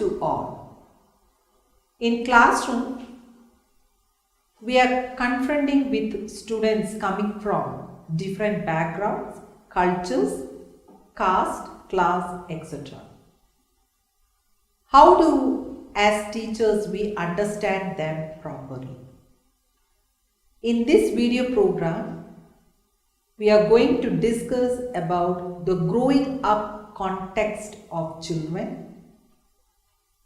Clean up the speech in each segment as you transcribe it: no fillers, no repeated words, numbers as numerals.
to all. In classroom, we are confronting with students coming from different backgrounds, cultures, caste, class, etc. How do, as teachers, we understand them properly? In this video program, we are going to discuss about the growing up context of children,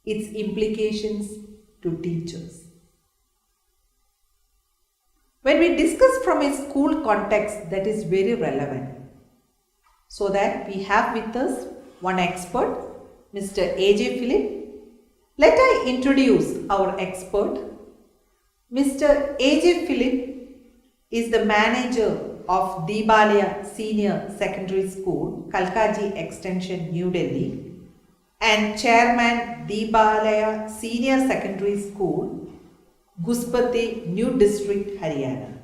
its implications to teachers. When we discuss from a school context, that is very relevant. So that we have with us one expert, Mr. A.J. Philip. Let I introduce our expert. Mr. A.J. Philip is the manager of Deebalaya Senior Secondary School, Kalkaji Extension, New Delhi, and Chairman Deebalaya Senior Secondary School, Guspati, New District, Haryana.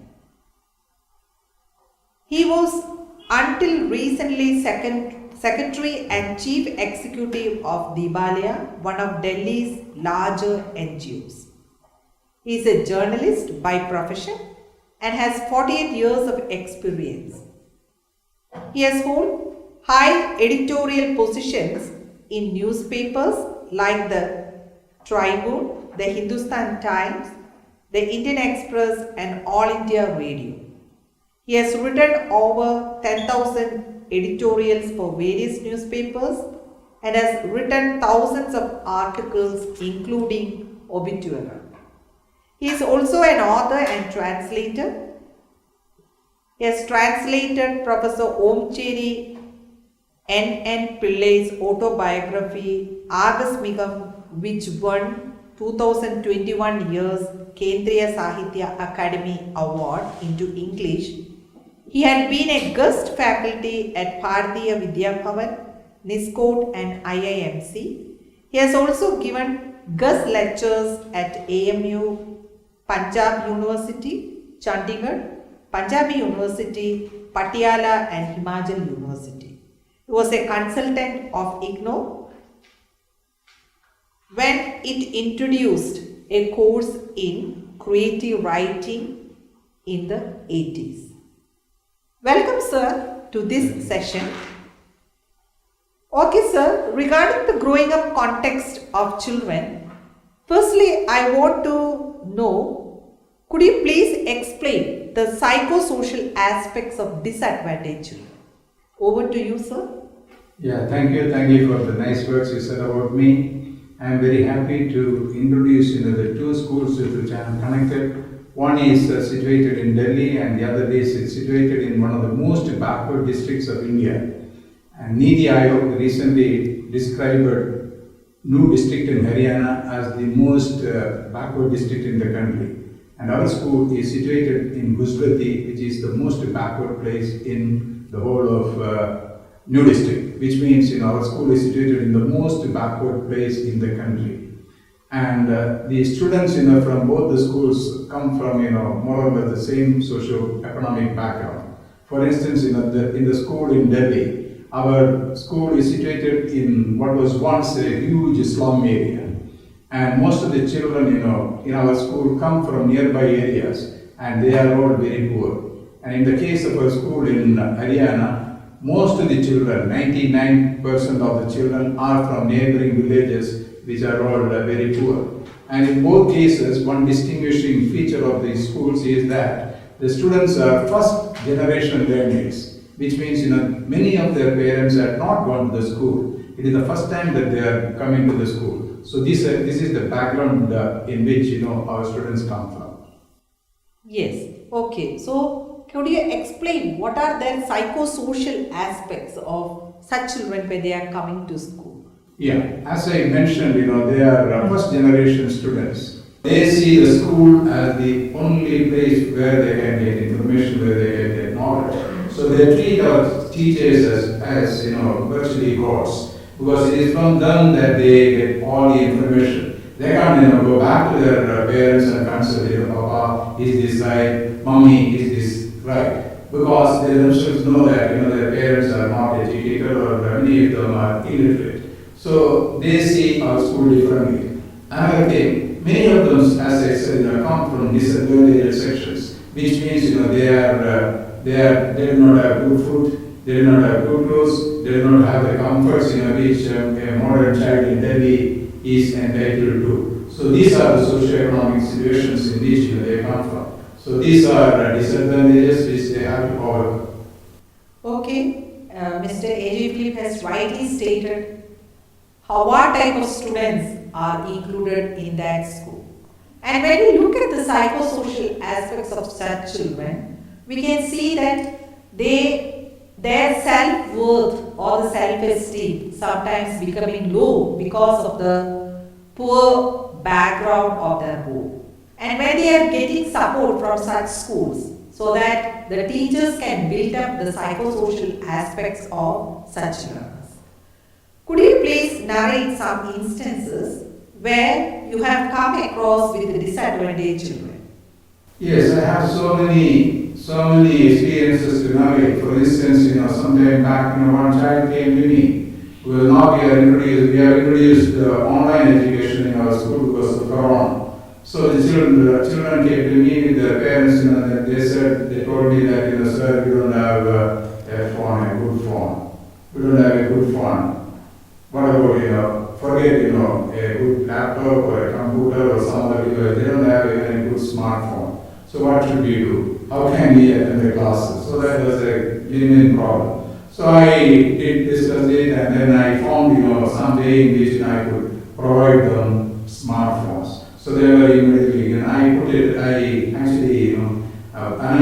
He was until recently Secretary and Chief Executive of Deebalaya, one of Delhi's larger NGOs. He is a journalist by profession and has 48 years of experience. He has held high editorial positions in newspapers like the Tribune, the Hindustan Times, the Indian Express and All India Radio. He has written over 10,000 editorials for various newspapers and has written thousands of articles including obituary. He is also an author and translator. He has translated Professor Omcheri N. Pillai's autobiography Agasmigam, which won 2021 year's Kendriya Sahitya Academy Award into English. He had been a guest faculty at Bharatiya Vidya Bhavan, NISCOT and IIMC. He has also given guest lectures at AMU, Punjab University, Chandigarh, Punjabi University, Patiala and Himachal University. He was a consultant of IGNOU when it introduced a course in creative writing in the 80s. Welcome, sir, to this session. Okay, sir, regarding the growing up context of children, firstly, I want to know, could you please explain the psychosocial aspects of disadvantaged children? Over to you, sir. Yeah, thank you. Thank you for the nice words you said about me. I am very happy to introduce the two schools with which I am connected. One is situated in Delhi and the other is situated in one of the most backward districts of India. And Niti Aayog recently described New district in Haryana as the most backward district in the country. And our school is situated in Guspati, which is the most backward place in the whole of New district, which means our school is situated in the most backward place in the country. And the students from both the schools come from more or less the same socio-economic background. For instance, in the school in Delhi, our school is situated in what was once a huge slum area. And most of the children in our school come from nearby areas and they are all very poor. And in the case of our school in Haryana, most of the children, 99% of the children are from neighboring villages which are all very poor. And in both cases, one distinguishing feature of these schools is that the students are first generation learners, which means many of their parents have not gone to the school. It is the first time that they are coming to the school. So this is the background in which our students come from. Yes. Okay. So could you explain what are the psychosocial aspects of such children when they are coming to school? Yeah. As I mentioned, they are first generation students. They see the school as the only place where they can get information, where they can get knowledge. So they treat our teachers as virtually gods. Because it is from them that they get all the information. They can't go back to their parents and consult, Papa, is this right? Mommy, is this right? Because they themselves know that their parents are not educated or many of them are illiterate. So they see our school differently. Another thing, many of them, as I said, come from disadvantaged sections, which means they do not have good food, they do not have good clothes, they do not have the comforts which a modern child in Delhi is entitled to. So these are the socio-economic situations in which they come from. So these are disadvantages which they have to overcome. Okay, Mr. A.J. Philip has rightly stated what type of students are included in that school. And when we look at the psychosocial aspects of such children, we can see that their self-worth or the self-esteem sometimes becoming low because of the poor background of their home. And when they are getting support from such schools, so that the teachers can build up the psychosocial aspects of such learners. Could you please narrate some instances where you have come across with the disadvantaged children? Yes, I have so many experiences to narrate. For instance, sometime back, one child came to me. We have introduced online education in our school because of Corona. So the children came to me with their parents, they told me that, sir, we don't have a good phone. We don't have a good phone. What about, forget, a good laptop or a computer or some other device. They don't have even a good smartphone. So what should we do? How can we attend the classes? So that was a genuine problem. So I did discuss it, and then I found, some way in which I could provide them smartphones. So they were immediately, I actually, I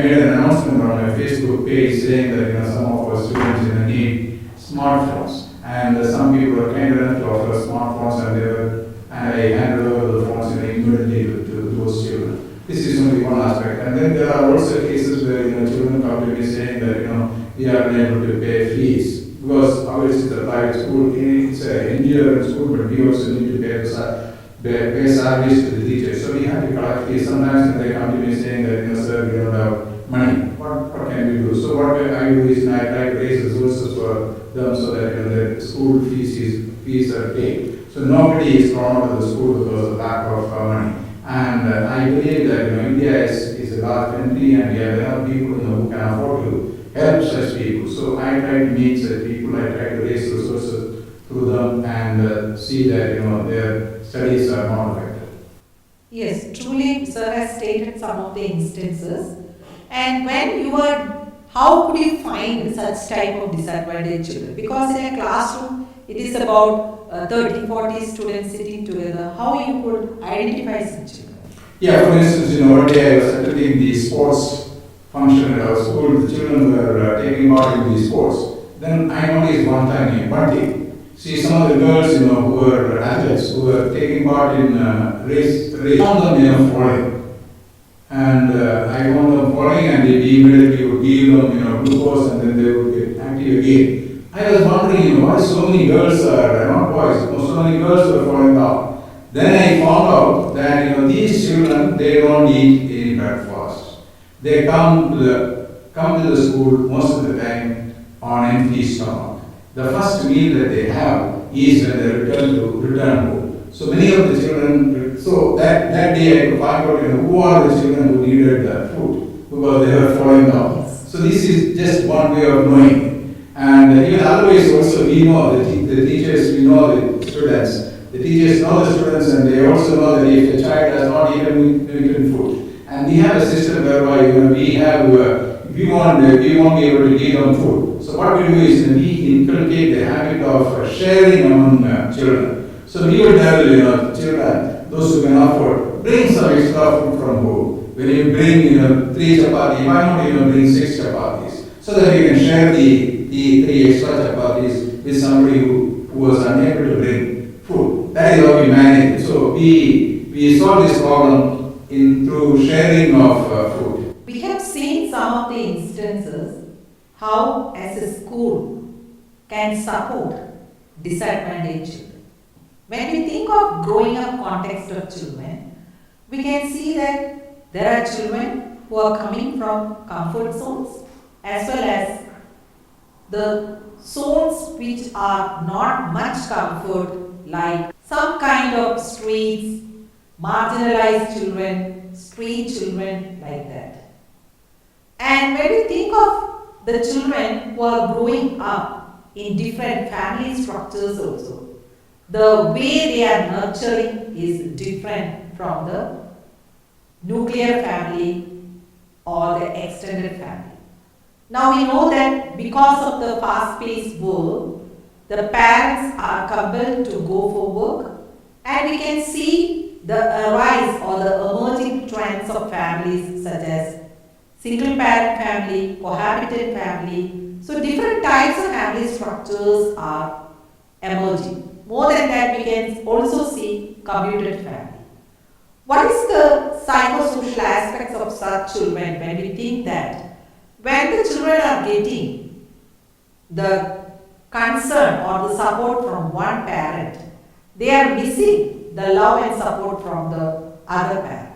made an announcement on my Facebook page saying that, some of our students need smartphones. And some people were kind enough to offer smartphones, and I handed over the phones immediately to those children. This is only one aspect. And then there are also cases where, children come to me saying that, we are unable to pay fees. Because obviously it's a private school, it's an engineering school, but we also need to pay salaries to the teachers. So we have to collect fees. Sometimes they come to me saying that, sir, we don't have money. What can we do? So what I do is I try to raise resources for them so that the school fees are paid. So nobody is thrown out of the school because of lack of money. And I believe that India is a large country, and we have enough people who can afford to help such people. So I try to meet such people. I try to raise resources through them and see that their studies are not affected. Yes, truly, sir has stated some of the instances. And how could you find such type of disadvantaged children? Because in a classroom, it is about 30, 40 students sitting together. How you could identify such children? Yeah, for instance, one day I was attending the sports function at our school. The children were taking part in the sports. Then I noticed one thing. See, some of the girls, who were athletes, who were taking part in race, found them, falling. And I found them falling, and they immediately would give them, glucose, and then they would get active again. I was wondering, why so many girls are, not boys, so many girls were falling down. Then I found out that, these children, they don't eat any breakfast. They come to the school most of the time on empty stomach. The first meal that they have is when they return home. So many of the children, so that day I could find out who are the children who needed the food because they were falling down. So this is just one way of knowing. And even otherwise also we know the teachers, we know the students. The teachers know the students, and they also know that if the child has not eaten food. And we have a system whereby we won't be able to give them food. So what we do is we inculcate the habit of sharing among children. So we will tell children, those who can afford, bring some extra food from home. When you bring 3 chapatis, why not bring 6 chapatis? So that you can share the 3 extra chapatis with somebody who was unable to bring food. That is how we manage it. So we solve this problem through sharing of food. We have seen some of the instances how as a school can support disadvantaged children. When we think of growing up context of children, we can see that there are children who are coming from comfort zones as well as the zones which are not much comfort, like some kind of streets, marginalized children, street children, like that. And when we think of the children who are growing up in different family structures also, the way they are nurturing is different from the nuclear family or the extended family. Now we know that because of the fast-paced world, the parents are compelled to go for work, and we can see the rise or the emerging trends of families such as single parent family, cohabitant family. So different types of family structures are emerging. More than that, we can also see commuted family. What is the psychosocial aspects of such children when we think that when the children are getting the concern or the support from one parent, they are missing the love and support from the other parent.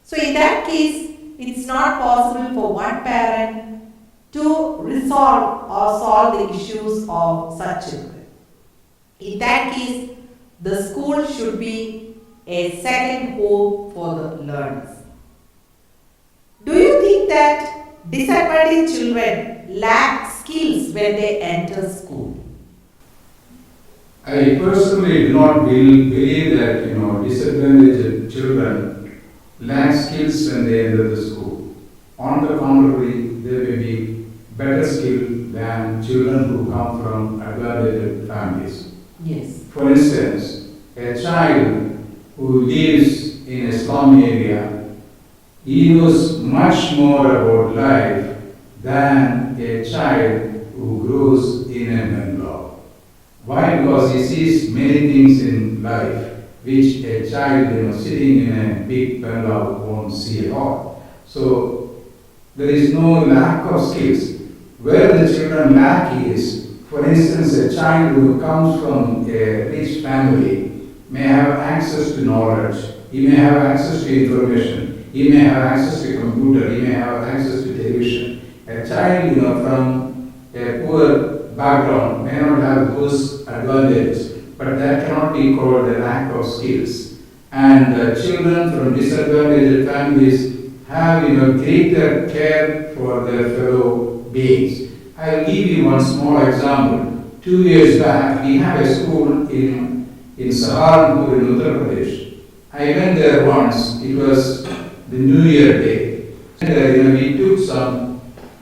So in that case, it's not possible for one parent to resolve or solve the issues of such children. In that case, the school should be a second home for the learners. Do you think that disadvantaged children lack skills when they enter school? I personally do not believe that disadvantaged children lack skills when they enter the school. On the contrary, there may be better skill than children who come from advantaged families. Yes. For instance, a child who lives in a slum area, he knows much more about life than a child who grows in a bungalow. Why? Because he sees many things in life which a child sitting in a big bungalow won't see at all. So there is no lack of skills. Where the children lack is, for instance, a child who comes from a rich family may have access to knowledge, he may have access to information, he may have access to computer, he may have access to television. A child from a poor background may not have those advantages, but that cannot be called a lack of skills. And children from disadvantaged families have greater care for their fellow beings. I will give you one small example. 2 years back, we have a school in Saharanpur in Uttar Pradesh. I went there once. It was the New Year day. And, we took some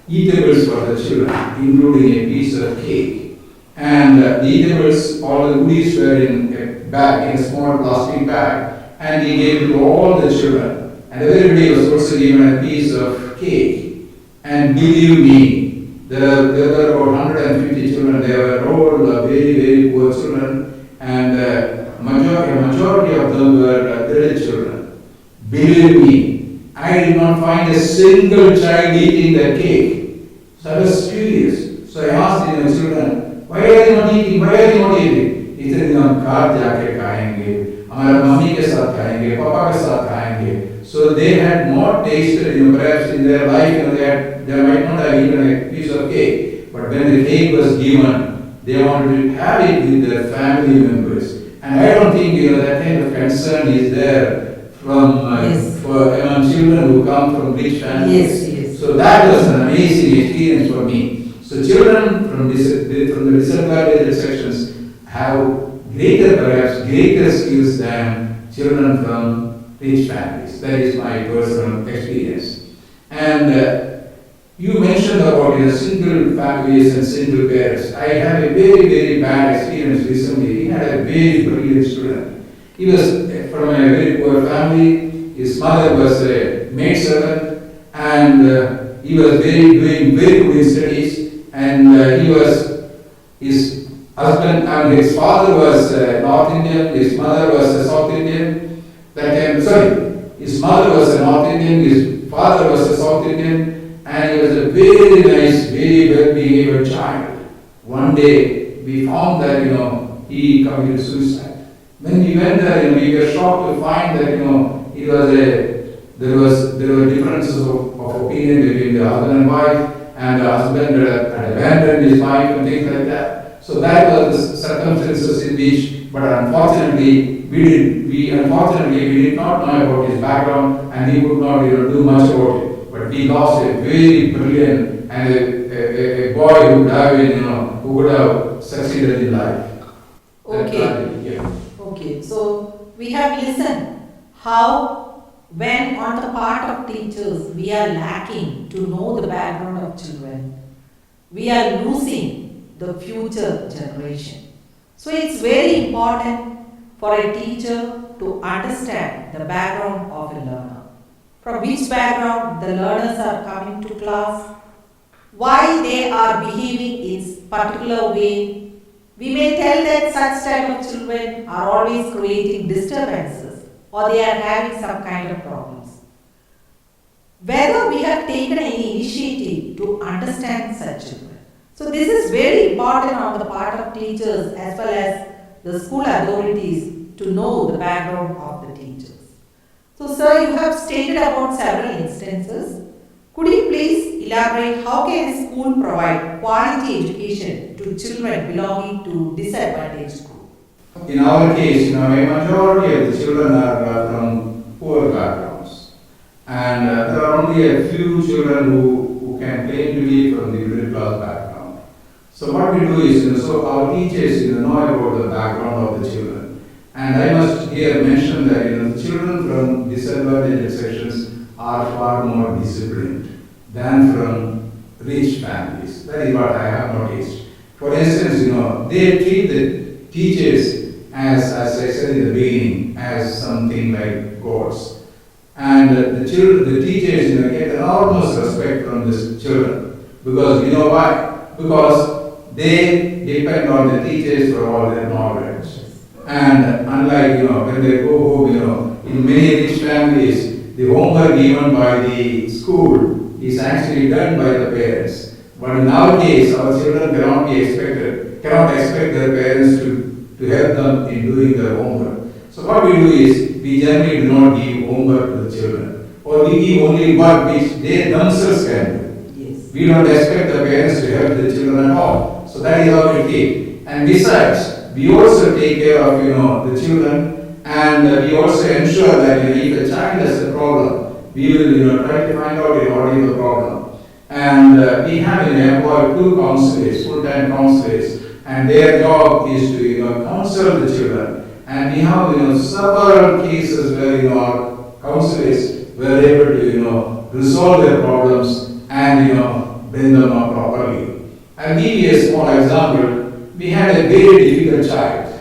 eatables for the children, including a piece of cake. And the eatables, all the goodies were in a bag, in a small plastic bag, and he gave it to all the children. And everybody was also given a piece of cake. And believe me, there were about 150 children. They were all very, very poor children, and majority of them were little children. Believe me, I did not find a single child eating that cake. So I was curious. So I asked the children, why are they not eating? Why are they not eating? He said, car जाके खाएंगे, हमारा mummy के साथ खाएंगे, पापा के साथ खाएंगे. So they had not tasted, perhaps in their life, they might not have eaten a piece of cake. But when the cake was given, they wanted to have it with their family members. And I don't think that kind of concern is there from for among children who come from rich families. Yes. So that was an amazing experience for me. So children from the disadvantaged sections have perhaps greater skills than children from rich families. That is my personal experience. And you mentioned about single families and single parents. I have a very, very bad experience recently. He had a very brilliant student. He was from a very poor family. His mother was a maid servant, and he was doing very good in studies. And his husband and his father was North Indian. His mother was a South Indian. His mother was a North Indian. His father was a South Indian. And he was a very nice, very well-behaved child. One day, we found that, he committed suicide. When we went there, we were shocked to find that, there were differences of opinion between the husband and wife, and the husband had abandoned his wife and things like that. So that was the circumstances in which, but unfortunately, we unfortunately did not know about his background, and he could not do much about it. But we lost a very brilliant and a boy who would have been, who would have succeeded in life. Okay. Yeah. Okay. So we have listened how, when on the part of teachers we are lacking to know the background of children, we are losing the future generation. So it's very important for a teacher to understand the background of a learner. From which background the learners are coming to class, why they are behaving in particular way. We may tell that such type of children are always creating disturbances or they are having some kind of problems. Whether we have taken any initiative to understand such children. So this is very important on the part of teachers as well as the school authorities to know the background of the teachers. So sir, you have stated about several instances. Could you please elaborate how can a school provide quality education to children belonging to disadvantaged group? In our case, a majority of the children are from poor backgrounds, and there are only a few children who can claim to be from the middle class background. So what we do is, so our teachers know about the background of the children. And I must here mention that the children from disadvantaged sections are far more disciplined than from rich families. That is what I have noticed. For instance, they treat the teachers as I said in the beginning, as something like gods. And the teachers get enormous respect from the children. Because you know why? Because they depend on the teachers for all their knowledge. And unlike, when they go home, in many rich families, the homework given by the school is actually done by the parents. But in our case, our children cannot expect their parents to help them in doing their homework. So what we do is, we generally do not give homework to the children. Or we give only work which they themselves can do. Yes. We don't expect the parents to help the children at all. So that is how we take. And besides, we also take care of the children, and we also ensure that if a child has a problem, we will try to find out what is the problem. And we have employed 2 counselors, full-time counselors, and their job is to counsel the children. And we have several cases where our counselors were able to resolve their problems and bring them up properly. I'll give you a small example. We had a very difficult child.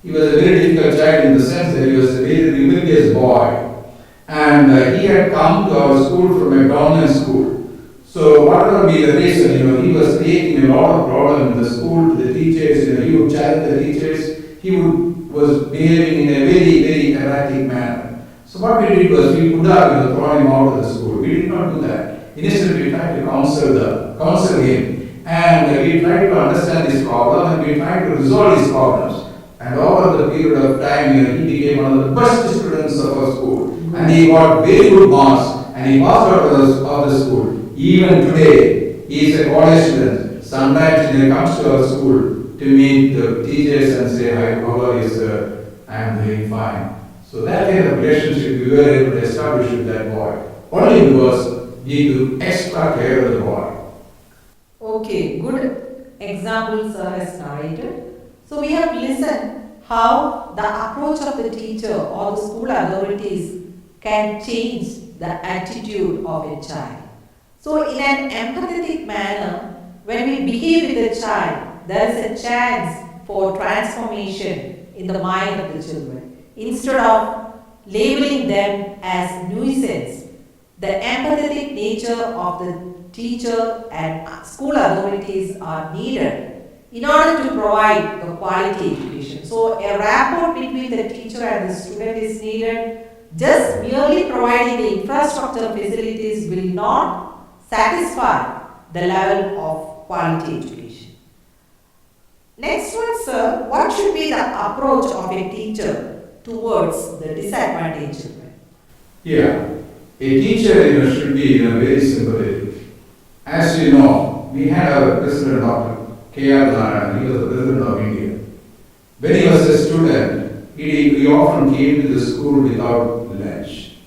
He was a very difficult child in the sense that he was a very rebellious boy. And he had come to our school from a government school. So whatever be the reason, he was creating a lot of problem in the school to the teachers. He would challenge the teachers. He was behaving in a very, very erratic manner. So what we did was we could have thrown him out of the school. We did not do that. Instead, we tried to counsel him. And we tried to understand his problem and we tried to resolve his problems. And over the period of time, he became one of the best students of our school. And he got very good marks and he passed out of the school. Even today, he is a college student. Sometimes he comes to our school to meet the teachers and say, "Hi, how are you, sir? I am doing fine." So that kind of relationship we were able to establish with that boy. Only because we took extra care of the boy. Okay, good examples as narrated. So we have listened how the approach of the teacher or the school authorities can change the attitude of a child. So in an empathetic manner, when we behave with a child, there is a chance for transformation in the mind of the children. Instead of labeling them as nuisance, the empathetic nature of the teacher and school authorities are needed in order to provide the quality education. So a rapport between the teacher and the student is needed. Just merely providing the infrastructure facilities will not satisfy the level of quality education. Next one, sir, what should be the approach of a teacher towards the disadvantaged children? Yeah, a teacher should be very sympathetic. As you know, we had our President Dr. K.R. Narayan, he was the President of India. When he was a student, he often came to the school without lunch.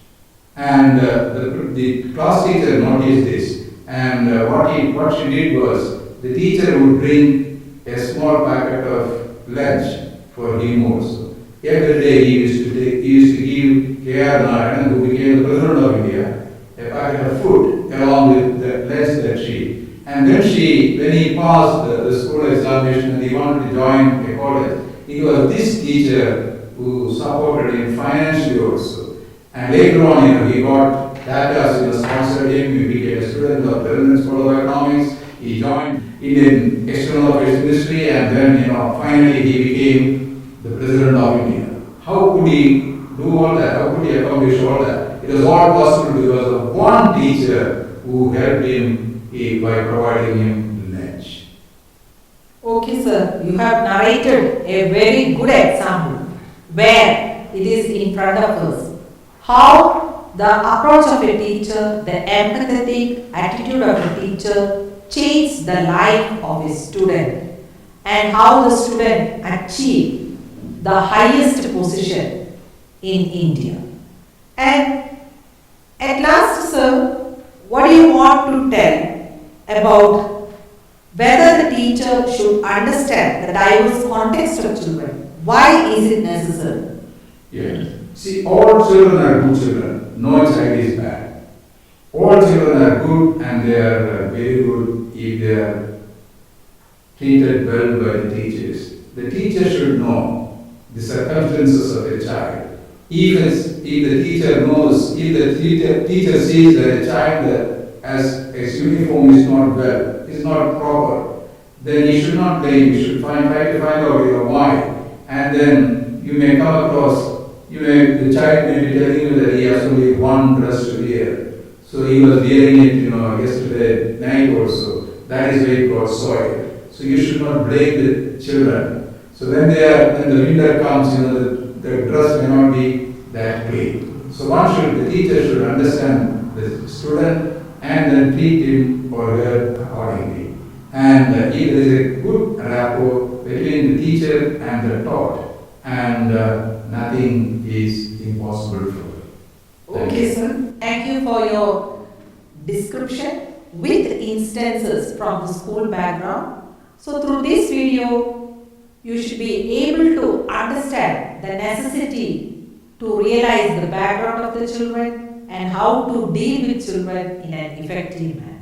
And the class teacher noticed this. And what she did was, the teacher would bring a small packet of lunch for him also. Every day he used to give K.R. Narayan, who became the President of India, a packet of food along with the lunch that she. And when he passed the school examination and he wanted to join a college, it was this teacher who supported him financially also. And later on, he got data, sponsored him, he became a student of the London School of Economics, he joined Indian External Affairs Ministry, and then, finally he became the President of India. How could he do all that? How could he accomplish all that? It was all possible because of one teacher who helped him by providing him lunch. Okay, sir, you have narrated a very good example where it is in front of us. How the approach of a teacher, the empathetic attitude of a teacher changed the life of a student, and how the student achieved the highest position in India. And at last, sir, what do you want to tell about whether the teacher should understand the diverse context of children? Why is it necessary? Yes. See, all children are good children. No child is bad. All children are good, and they are very good if they are treated well by the teachers. The teacher should know the circumstances of a child. If the teacher knows, if the teacher sees that a child as his uniform is not well, is not proper, then he should not blame. He should try to find out why. And then you may come across, the child may be telling you that he has only one dress to wear. So he was wearing it, yesterday night also. That is why it got soiled. So you should not blame the children. So when the winter comes, the dress may not be that clean. So the teacher should understand the student and then treat him or her accordingly. And if there is a good rapport between the teacher and the taught, and nothing is impossible for her. Okay, sir. Thank you for your description with instances from the school background. So through this video, you should be able to understand the necessity to realize the background of the children and how to deal with children in an effective manner.